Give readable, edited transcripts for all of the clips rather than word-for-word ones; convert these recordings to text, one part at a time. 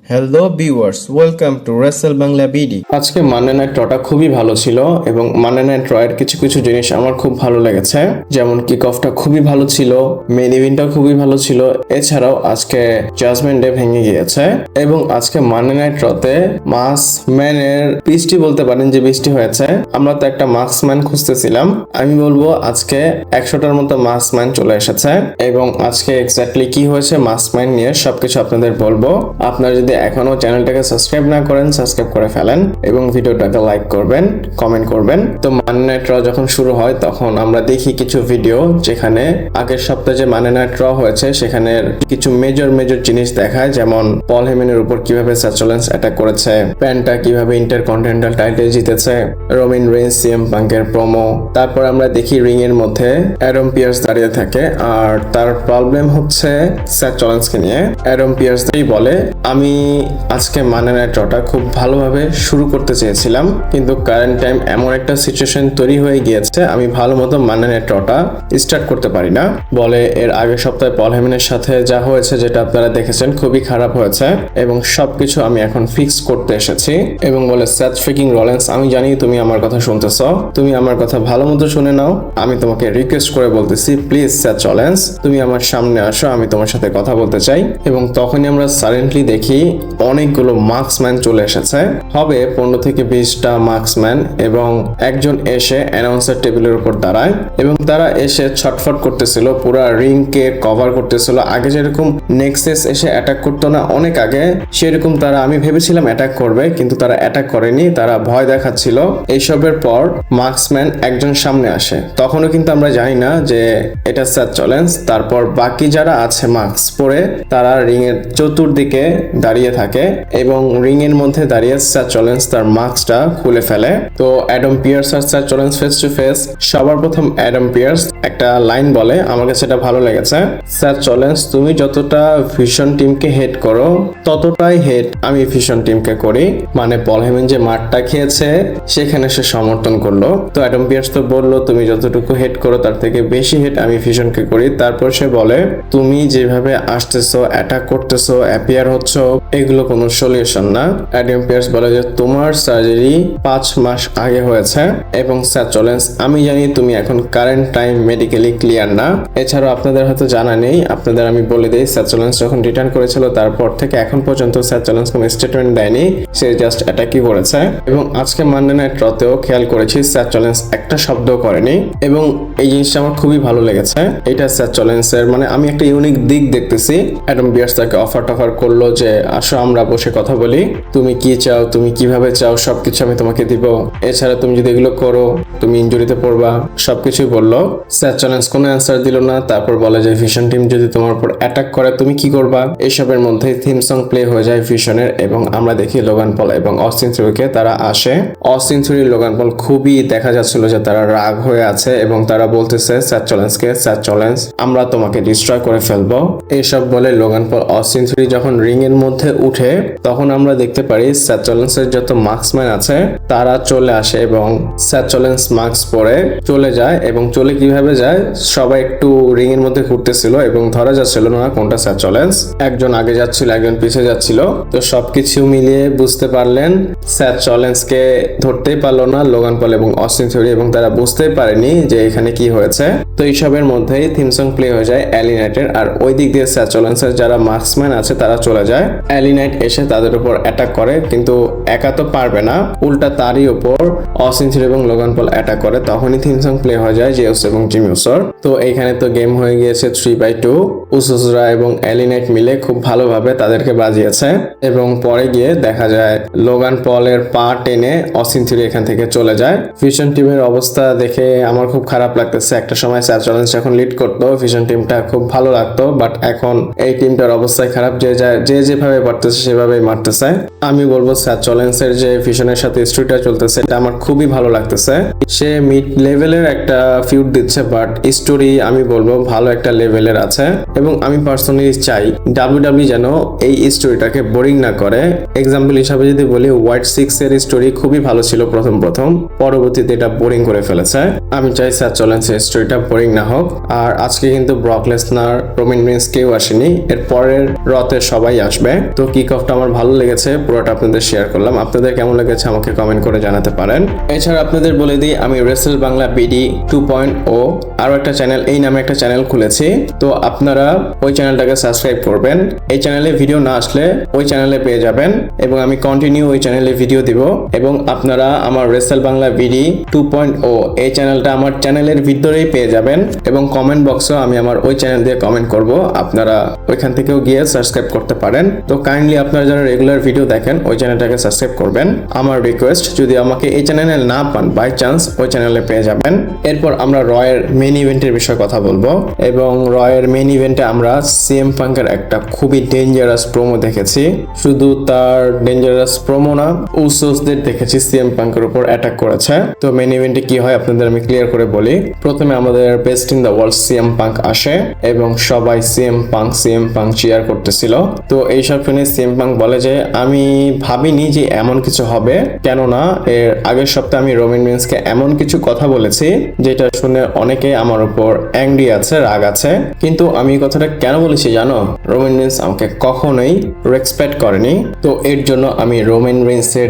Hello viewers, welcome to Rachel Bangla BD. আজকে Monday night ট্রটা খুবই ভালো ছিল এবং মানডে নাইট ট্রয়ের কিছু কিছু জিনিস আমার খুব ভালো লেগেছে, যেমন কিক অফটা খুবই ভালো ছিল, মেইন ইভেন্টটাও খুবই ভালো ছিল। এছাড়াও আজকে জাজমেন্ট ডে ভেঙে গিয়েছে এবং আজকে মানডে নাইট ট্রতে মাস্কম্যানের বৃষ্টি বলতে পারেন যে বৃষ্টি হয়েছে। আমরা তো একটা মাস্কম্যান খুঁজতেছিলাম, আমি বলবো আজকে 100টার মতো মাস্কম্যান চলে এসেছে এবং আজকে এক্স্যাক্টলি কি হয়েছে মাস্কম্যান নিয়ে সবকিছু আপনাদের বলবো। আপনারা যদি এখনো চ্যানেলটাকে সাবস্ক্রাইব না করেন সাবস্ক্রাইব করে ফেলেন এবং ভিডিওটাকে লাইক করবেন, কমেন্ট করবেন। তো মানডে নাইট ট্র যখন শুরু হয় তখন আমরা দেখি কিছু ভিডিও যেখানে আগের সপ্তাহে যে মানডে নাইট ট্র হয়েছে সেখানে কিছু মেজর জিনিস দেখায়, যেমন পল হেমেনের উপর কিভাবে সার্চলেন্স অ্যাটাক করেছে, প্যান্টা কিভাবে ইন্টারকন্টিনেন্টাল টাইটেল জিতেছে, রোমিন রেইন্স সিএম পাঙ্কের প্রোমো। তারপর আমরা দেখি রিং এর মধ্যে অ্যাডাম পিয়ার্স দাঁড়িয়ে থাকে আর তার প্রবলেম হচ্ছে সার্চলেন্সকে নিয়ে। অ্যাডাম পিয়ার্স বলে আমি আজকে মানডে নাইট ট্রটা খুব ভালোভাবে শুরু করতে চেয়েছিলাম, কিন্তু কারেন্ট টাইম এমন একটা সিচুয়েশন তৈরি হয়ে গিয়েছে আমি ভালো মতো মানডে নাইট ট্রটা স্টার্ট করতে পারি না। বলে এর আগের সপ্তাহে পল হেমেনের সাথে যা হয়েছে যেটা আপনারা দেখেছেন খুবই খারাপ হয়েছে এবং সবকিছু আমি এখন ফিক্স করতে এসেছি। এবং বলে সেথ ফ্রিকিং রলিন্স, আমি জানি তুমি আমার কথা শুনতেছ, তুমি আমার কথা ভালো মতো শুনে নাও, আমি তোমাকে রিকোয়েস্ট করে বলতেছি প্লিজ সেথ রলিন্স তুমি আমার সামনে আসো, আমি তোমার সাথে কথা বলতে চাই। এবং তখনই আমরা সাইলেন্টলি দেখি অনেকগুলো মার্কসম্যান চলে এসেছে, হবে 15 থেকে 20টা মার্কসম্যান, এবং একজন এসে অ্যানাউন্সার টেবিলের উপর দাঁড়ায় এবং তারা এসে ছটফট করতেছিল, পুরা রিং কে কভার করতেছিল। আগে যেরকম নেক্সাস এসে অ্যাটাক করতো না অনেক আগে, সেরকম তারা আমি ভেবেছিলাম অ্যাটাক করবে কিন্তু তারা অ্যাটাক করেনি, তারা ভয় দেখাচ্ছিল। এইসবের পর মার্কসম্যান একজন সামনে আসে, তখনও কিন্তু আমরা জানি না যে এটা সার্চলেন্স। তারপর বাকি যারা আছে মাস্ক পরে তারা রিং এর চতুর্দিকে দাঁড়িয়ে থাকে এবং রিং এর মধ্যে দাঁড়িয়ে সার্চলেন্স তার মাস্কটা খুলে ফেলে। তো অ্যাডাম পিয়ার্স আর সার্চলেন্স ফেস টু ফেস। সবার প্রথম অ্যাডাম পিয়ার্স একটা লাইন বলে, আমার কাছে এটা ভালো লেগেছে, সার্চলেন্স তুমি যতটা ভিশন টিমকে হেড করো ততটাই হেড আমি ভিশন টিমকে করি। মানে পল হেমেন যে মারটা খেয়েছে সেখানে সে সমর্থন করলো। তো অ্যাডাম পিয়ার্স তো বললো তুমি যতটুকু হেড করো তার থেকে বেশি হেড আমি ভিশনকে করি। তারপর সে বলে তুমি যেভাবে আসতেছো অ্যাটাক করতেছো অ্যাপিয়ার হচ্ছ এগুলো কোনো সলিউশন না। অ্যাডাম পিয়ার্স বলে যে তোমার সার্জারি 5 মাস আগে হয়েছে এবং সার্চলেন্স আমি জানি তুমি এখন কারেন্ট টাইম মেডিকেলি ক্লিয়ার না। এছাড়াও আপনাদের হয়তো জানা নেই, আপনাদের আমি বলে দিই, সার্চলেন্স যখন রিটার্ন করেছিল তারপর থেকে এখন পর্যন্ত সার্চলেন্স কোনো স্টেটমেন্ট দেয়নি, সে জাস্ট অ্যাটাকই করেছে। এবং আজকে মানডে নাইট ট্রতেও খেয়াল করেছি সার্চলেন্স একটা শব্দ করেনি এবং এই জিনিসটা আমার খুবই ভালো লেগেছে। এটা সার্চলেন্সের মানে আমি একটা ইউনিক দিক দেখতেছি। অ্যাডাম পিয়ার্স তাকে অফার করলো যে আসো আমরা বসে কথা বলি, তুমি কি চাও, তুমি কিভাবে চাও সবকিছু আমি তোমাকে দিব, এছাড়া তুমি যদি এগুলো করো তুমি ইনজুরিতে পড়বা, সবকিছুই বললো। সার্চলেন্স কোনো অ্যান্সার দিল না। তারপর বলে যে ভিশন টিম যদি তোমার উপর অ্যাটাক করে তুমি কি করবা। এইসবের মধ্যে থিম সং প্লে হয়ে যায় ভিশনের এবং আমরা দেখি লোগান পল এবং অস্টিন থিওরিকে তারা আসে। অস্টিন থিওরি লোগান পল খুবই দেখা যাচ্ছিল যে তারা রাগ হয়ে আছে এবং তারা বলতেছে সার্চলেন্সকে সার্চলেন্স আমরা তোমাকে ডিস্ট্রয় করে ফেলবো এইসব বলে লোগান পল অস্টিন থিওরি যখন রিং এর মধ্যে উঠে তখন আমরা দেখতে পারি সার্চলেন্সের যত মার্কসম্যান আছে তারা চলে আসে এবং সার্চলেন্স মাস্ক পরে চলে যায়। এবং চলে কিভাবে যায়, সবাই একটু রিং এর মধ্যে ঘুরতেছিল এবং ধরা যাচ্ছিল না কোনটা সার্চলেন্স, একজন আগে যাচ্ছিল একজন পিছিয়ে যাচ্ছিল। তো সবকিছু মিলিয়ে বুঝতে পারলেন সার্চলেন্সকে ধরতেই পারলো না লোগান পল এবং অস্টিন থিওরি এবং তারা বুঝতেই পারেনি যে এখানে কি হয়েছে। তো এইসবের মধ্যেই থিম সং প্লে হয়ে যায় অ্যালি নাইটের, আর ওই দিক দিয়ে সার্চলেন্সের যারা মার্কসম্যান আছে তারা চলে যায়। অ্যালি নাইট এসে তাদের উপর অ্যাটাক করে কিন্তু একা তো পারবে না, উল্টা তারই উপর অস্টিন থিওরি এবং লোগান পল অ্যাটাক করে। তখনই থিম সং প্লে হয়ে যায় জিওস এবং জিমি উসোর। তো এইখানে তো গেম হয়ে গিয়েছে 3/2। উসোসরা এবং অ্যালি নাইট মিলে খুব ভালোভাবে তাদেরকে বাজিয়েছে এবং পরে গিয়ে দেখা যায় লোগান পলের পা টেনে অস্টিন থিওরি এখান থেকে চলে যায়। ভিশন টিমের অবস্থা দেখে আমার খুব খারাপ লাগতেছে। একটা সময় সার্চলেন্স যখন লিড করতো ভিশন টিমটা খুব ভালো লাগতো, বাট এখন এই টিমটার অবস্থায় খারাপ, যে যেভাবে পারতেছে সেভাবেই মারতেছে। আমি বলবো সার্চলেন্সের যে ভিশনের সাথে স্টোরিটা চলতেছে এটা আমার খুবই ভালো লাগতেছে। সে মিড লেভেলের একটা ফিউড দিচ্ছে, বাট স্টোরি আমি বলবো ভালো একটা লেভেলের আছে। এবং আমি পার্সোনালি চাই ডাব্লিউডাব্লিউ যেন এই স্টোরিটাকে বোরিং না করে। এক্সাম্পল হিসাবে যদি বলি, হোয়াইট 6 এর স্টোরি খুবই ভালো ছিল প্রথম পরবর্তীতে এটা বোরিং করে ফেলেছে। আমি চাই স্যার চলেন সে স্টোরিটা বোরিং না হোক। আর আজকে কিন্তু ব্রক লেসনার, রোমান রিন্স কেউ আসেনি, এর পরের রতে সবাই আসবে। তো কিক অফটা আমার ভালো লেগেছে, পুরোটা আপনাদের শেয়ার করলাম। আপনাদের কেমন লেগেছে আমাকে কমেন্ট করে জানাতে পারেন। এছাড়া আপনাদের বলে দিই, আমি রেসেল বাংলা বিডি 2.0 আরো একটা চ্যানেল, এই নামে একটা চ্যানেল খুলেছি। তো আপনারা ওই চ্যানেলটাকে সাবস্ক্রাইব করবেন। এই চ্যানেলে ভিডিও না আসলে ওই চ্যানেলে পেয়ে যাবেন, এবং আমি কন্টিনিউ ওই চ্যানেলে ভিডিও দিব। এবং আপনারা আমার রেসেল বাংলা বিডি 2.0 এই চ্যানেলটা আমার চ্যানেলের ভিতরেই পেয়ে যাবেন, এবং কমেন্ট বক্সেও আমি আমার ওই চ্যানেল দিয়ে কমেন্ট করব, আপনারা ওইখান থেকেও গিয়ে সাবস্ক্রাইব করতে পারেন। তো কাইন্ডলি আপনারা যারা রেগুলার ভিডিও দেখেন ওই চ্যানেলটাকে সাবস্ক্রাইব করবেন। আমার রিকোয়েস্ট, যদি আমাকে এই চ্যানেলে না পান বাই চান্স ওই চ্যানেলে পেয়ে যাবেন। এরপর আমরা রয়ের মেইন ইভেন্টের বিষয়ে কথা বলবো, এবং রয়ের মেইন ইভেন্টে আমরা সিএম পাঙ্কের একটা খুবই ডেঞ্জারাস প্রোমো দেখেছি। শুধু তার ডেঞ্জারাস প্রোমো না, উসোসদের দেখেছি সিএম পাঙ্কের উপর অ্যাটাক করেছে। তো মেইন ইভেন্টে কি হয় আপনাদের আমি ক্লিয়ার করে বলি। প্রথমে আমাদের best in the world CM punk আসে, এবং সবাই সিএম পাঙ্ক চিয়ার করতেছিল। তো এইসব শুনে সিএম পাঙ্ক বলে যে আমি ভাবিনি যে এমন কিছু হবে, কেননা এর আগের সপ্তাহে আমি রোমান রিন্সকে এমন কিছু কথা বলেছি যেটা শুনে অনেকে আমার উপর অ্যাংরি আছে, রাগ আছে। কিন্তু আমি কথাটা কেন বলেছি জানো? রোমান রিন্স আমাকে কখনোই রেসপেক্ট করেনি, তো এর জন্য আমি রোমান রিন্সের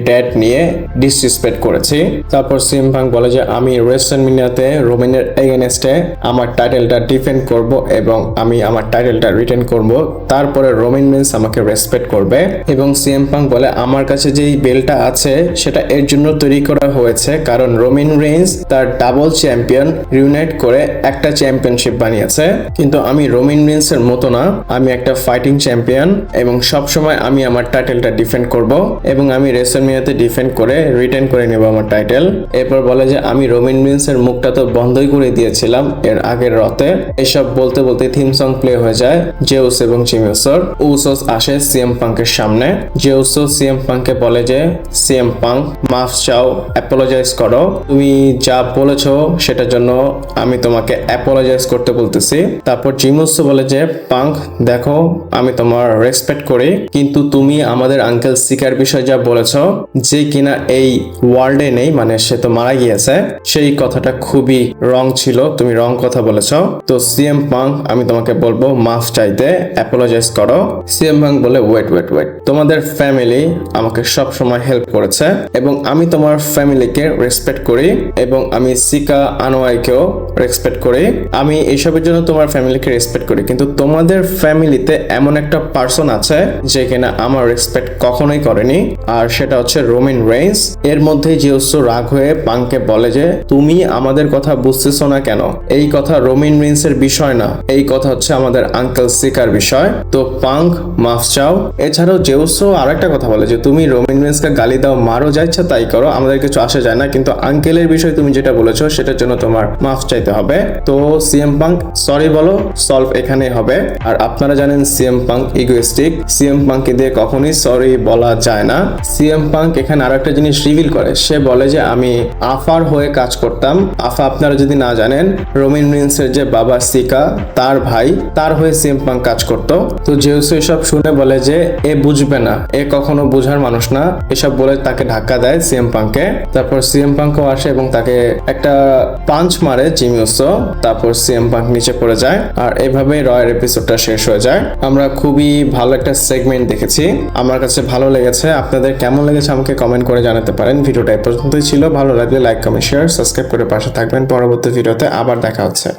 ডেড নিয়ে ডিসরেসপেক্ট করেছি। তারপর সিএম পাঙ্ক বলে যে আমি রেসলম্যানিয়াতে রোমানের এগেইনস্টে আমার টাইটেলটা ডিফেন্ড করব, এবং আমি আমার টাইটেলটা রিটেন করব, তারপরে রোমান রিন্স আমাকে রেসপেক্ট করবে। এবং সিএম পাঙ্ক বলে আমার কাছে যেই বেলটা আছে সেটা এর জন্য তৈরি করা হয়েছে কারণ রোমান রিন্স তার ডাবল চ্যাম্পিয়ন রিউনাইট করে একটা চ্যাম্পিয়নশিপ বানিয়েছে, কিন্তু আমি রোমান রিন্সের মতো না, আমি একটা ফাইটিং চ্যাম্পিয়ন, এবং সব সময় আমি আমার টাইটেলটা ডিফেন্ড করব, এবং আমি রেসলম্যানিয়াতে ডিফেন্ড করে রিটেন করে নেব আমার টাইটেল। এরপর বলে যে আমি রোমান রিন্সের মুখটা তো বন্ধই করে দিয়েছিলাম এর আগের রতে। এসব বলতে বলতে থিম সং প্লে হয়ে যায় জেউস এবং জিমি উসোর। উসোস আসে সিএম পাঙ্কের সামনে। জেউস সিএম পাঙ্ককে বলে যে সিএম পাঙ্ক মাফ চাও, অ্যাপোলোজাইজ করো, তুমি যা বলেছো সেটার জন্য আমি তোমাকে অ্যাপোলোজাইজ করতে বলতেছি। তারপর জিমি উসো বলে যে পাঙ্ক দেখো আমি তোমার রেসপেক্ট করি, কিন্তু তুমি আমাদের আঙ্কেল সিকার বিষয়ে যা বলেছো, যে কিনা এই ওয়ার্ল্ডে নেই, মানে সে তো মারা গিয়েছে, সেই কথাটা খুবই রং ছিল, তুমি রং কথা বলেছো। তো সিএম পাঙ্ক আমি তোমাকে বলবো মাফ চাইতে, অ্যাপোলোজাইজ করো। সিএম পাঙ্ক বলে ওয়েট, তোমাদের ফ্যামিলি আমাকে সব সময় হেল্প করেছে, এবং আমি তোমার ফ্যামিলিকে রেসপেক্ট করি, এবং আমি সিকা আনোয়াইকেও রেসপেক্ট করি, আমি এইসবের জন্য তোমার ফ্যামিলিকে রেসপেক্ট করি, কিন্তু তোমাদের ফ্যামিলিতে এমন একটা পার্সন আছে যে কিনা আমার রেসপেক্ট কখনোই করেনি, আর সেটা হচ্ছে রোমান রেইন্স। এর মধ্যে জিউস রাগ হয়ে পাঙ্ককে বলে যে তুমি আমাদের কথা বুঝতেছো না কেন, এই কথা রোমান রেইন্সের বিষয় না, এই কথা হচ্ছে আমাদের আঙ্কেল সিকার বিষয়। তো পাঙ্ক মাফ চাও। এছাড়াও জেউসও আরেকটা কথা বলে যে তুমি রোমান রেইন্সকে গালি দাও, মারো, যা ইচ্ছা তাই করো, আমাদের কিছু আসে যায় না, কিন্তু আঙ্কেলের বিষয় তুমি যেটা বলেছো সেটার জন্য তোমার মাফ চাইতে হবে। তো সিএম পাঙ্ক সরি বলো, সলভ এখানেই হবে। আর আপনারা জানেন সিএম পাঙ্ক ইগোইস্টিক, সিএম পাঙ্ককে দিয়ে কখনোই সরি বলা যায় না। সিএম পাঙ্ক এখানে আরো একটা জিনিস রিভিল করে, সে বলে যে আমি আফার হয়ে কাজ করতাম। আফা আপনারা যদি না জানেন, রোমান রিন্সের যে বাবা সিকা তার ভাই, তার হয়ে সিএম পাঙ্ক কাজ করতো। তো জেউস এসব শুনে বলে যে এ বুঝবে না, এ কখনো বুঝার মানুষ না, এসব বলে তাকে ধাক্কা দেয় সিএম পাঙ্ককে। তারপর সিএম পাঙ্কও আসে এবং তাকে একটা পাঞ্চ মারে জিমি উসো, তারপর সিএম পাঙ্ক নিচে পড়ে যায়, আর এভাবেই রয়ের এপিসোডটা শেষ হয়ে যায়। আমরা খুবই ভালো একটা সেগমেন্ট দেখেছি, আমার কাছে ভালো লেগেছে। আপনাদের কেমন লেগেছে আমাকে কমেন্ট করে জানাতে পারেন। ভিডিওটা এই পর্যন্তই ছিল, ভালো লাগলে লাইক, কমেন্ট, শেয়ার, সাবস্ক্রাইব করে পাশে থাকবেন। পরবর্তী ভিডিওতে আবার দেখা হচ্ছে।